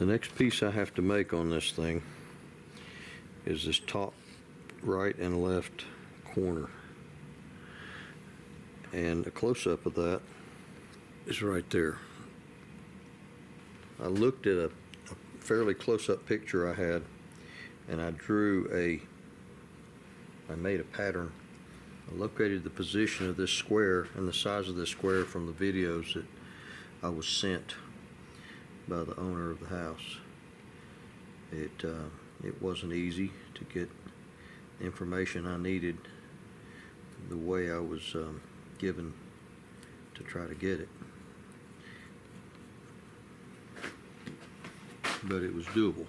The next piece I have to make on this thing is this top right and left corner. And a close-up of that is right there. I looked at a fairly close-up picture I had, and I made a pattern. I located the position of this square and the size of this square from the videos that I was sent by the owner of the house. It wasn't easy to get the information I needed the way I was given to try to get it, but it was doable.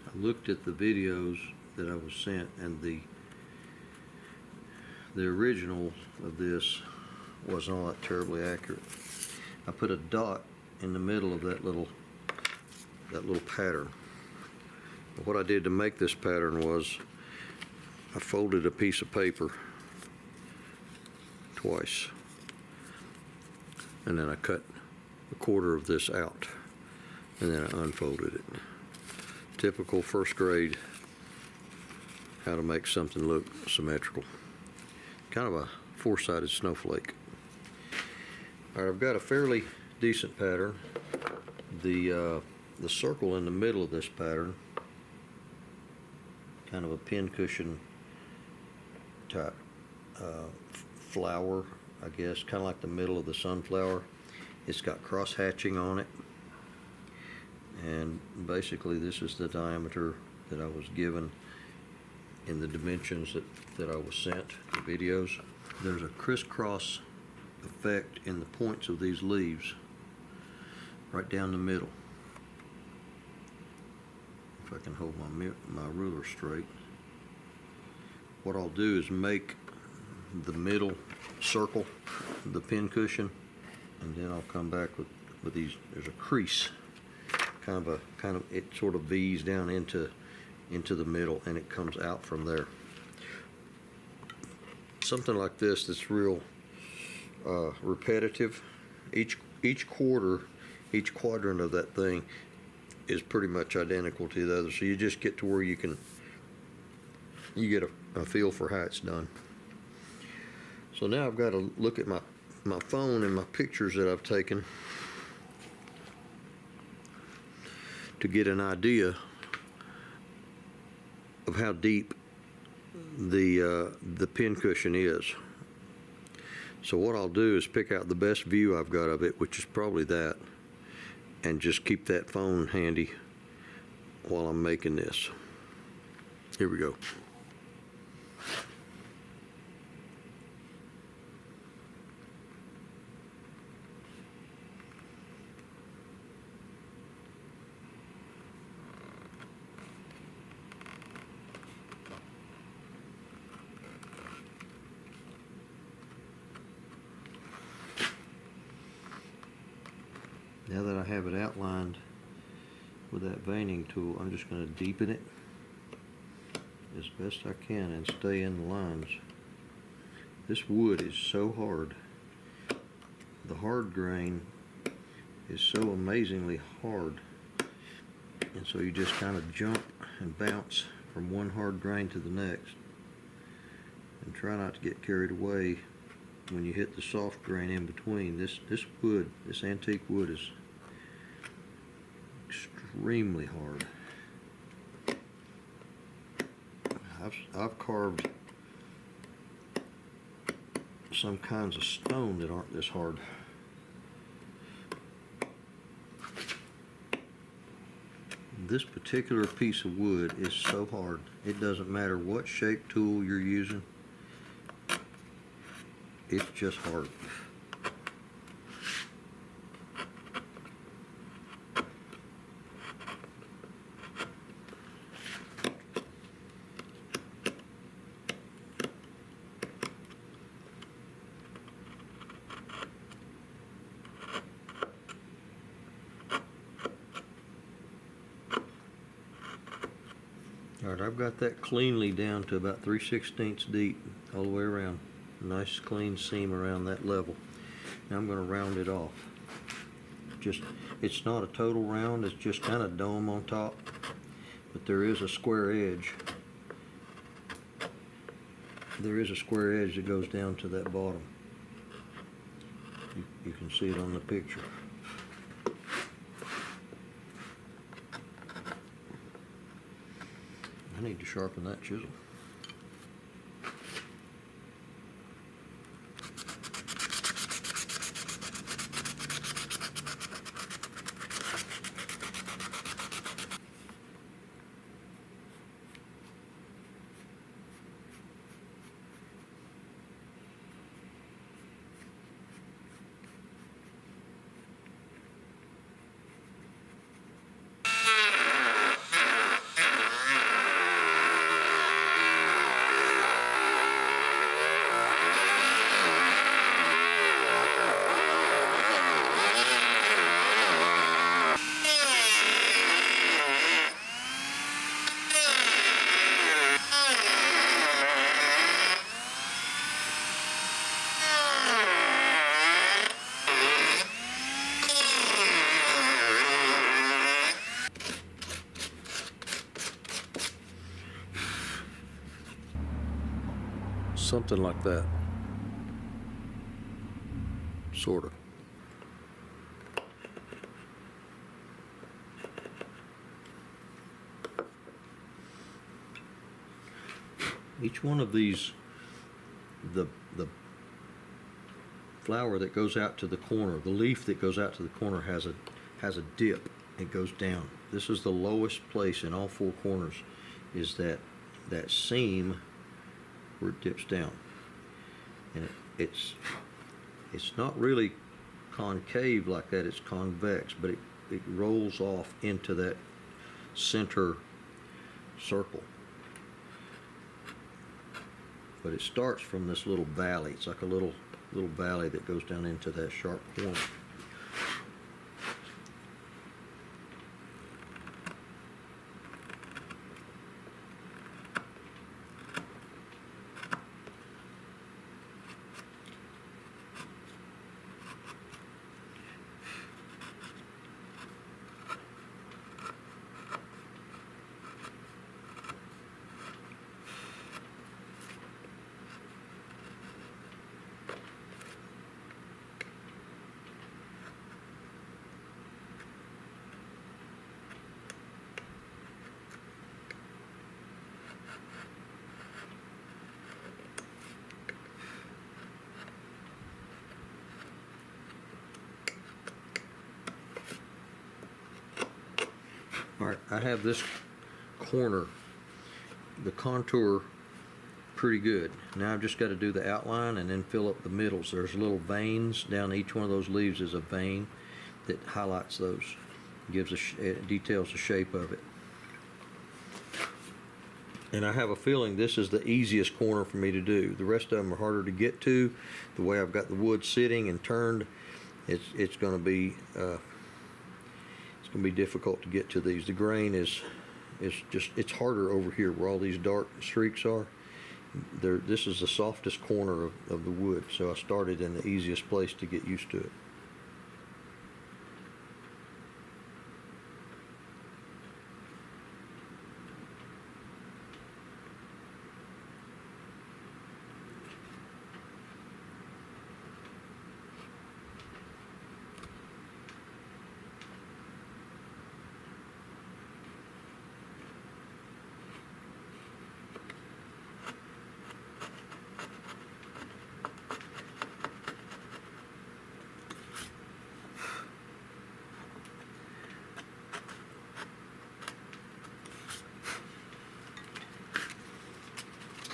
I looked at the videos that I was sent, and the original of this wasn't all that terribly accurate. I put a dot in the middle of that little pattern. But what I did to make this pattern was I folded a piece of paper twice, and then I cut a quarter of this out, and then I unfolded it. Typical first grade, how to make something look symmetrical. Kind of a four-sided snowflake. All right, I've got a fairly decent pattern. The circle in the middle of this pattern, kind of a pincushion type flower, I guess, kind of like the middle of the sunflower. It's got cross hatching on it, and basically this is the diameter that I was given in the dimensions that I was sent, the videos. There's a crisscross effect in the points of these leaves right down the middle. If I can hold my ruler straight. What I'll do is make the middle circle the pincushion, and then I'll come back with these. There's a crease, kind of it sort of V's down into the middle, and it comes out from there. Something like this that's real repetitive. Each quarter, each quadrant of that thing is pretty much identical to the other, so you just get to where you get a feel for how it's done. So now I've got to look at my phone and my pictures that I've taken to get an idea of how deep the pincushion is. So what I'll do is pick out the best view I've got of it, which is probably that, and just keep that phone handy while I'm making this. Here we go. Now that I have it outlined with that veining tool, I'm just going to deepen it as best I can and stay in the lines. This wood is so hard. The hard grain is so amazingly hard, and so you just kind of jump and bounce from one hard grain to the next, and try not to get carried away when you hit the soft grain in between. This wood, this antique wood, is extremely hard. I've carved some kinds of stone that aren't this hard. This particular piece of wood is so hard, it doesn't matter what shape tool you're using, it's just hard. Alright, I've got that cleanly down to about 3/16 deep all the way around. Nice clean seam around that level. Now I'm going to round it off. Just It's not a total round, it's just kind of dome on top, but there is a square edge. There is a square edge that goes down to that bottom. You can see it on the picture. I need to sharpen that chisel. Something like that, sort of. Each one of these, the flower that goes out to the corner, the leaf that goes out to the corner has a dip. It goes down. This is the lowest place in all four corners, is that seam where it dips down, and it's not really concave like that, it's convex, but it rolls off into that center circle. But it starts from this little valley. It's like a little valley that goes down into that sharp corner. Alright, I have this corner, the contour pretty good. Now I've just got to do the outline and then fill up the middles. There's little veins down each one of those leaves is a vein that highlights those, gives it details the shape of it. And I have a feeling this is the easiest corner for me to do. The rest of them are harder to get to. The way I've got the wood sitting and turned, it's going to be difficult to get to these. The grain is just, it's harder over here where all these dark streaks are. This is the softest corner of the wood, so I started in the easiest place to get used to it.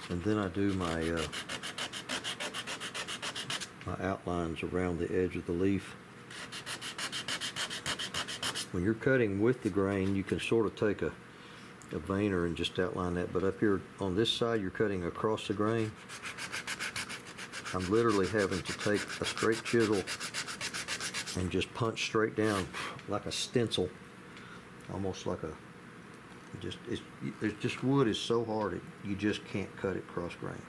And then I do my outlines around the edge of the leaf. When you're cutting with the grain, you can sort of take a veiner and just outline that, but up here on this side you're cutting across the grain. I'm literally having to take a straight chisel and just punch straight down like a stencil, almost like a it's just wood is so hard you just can't cut it cross grain.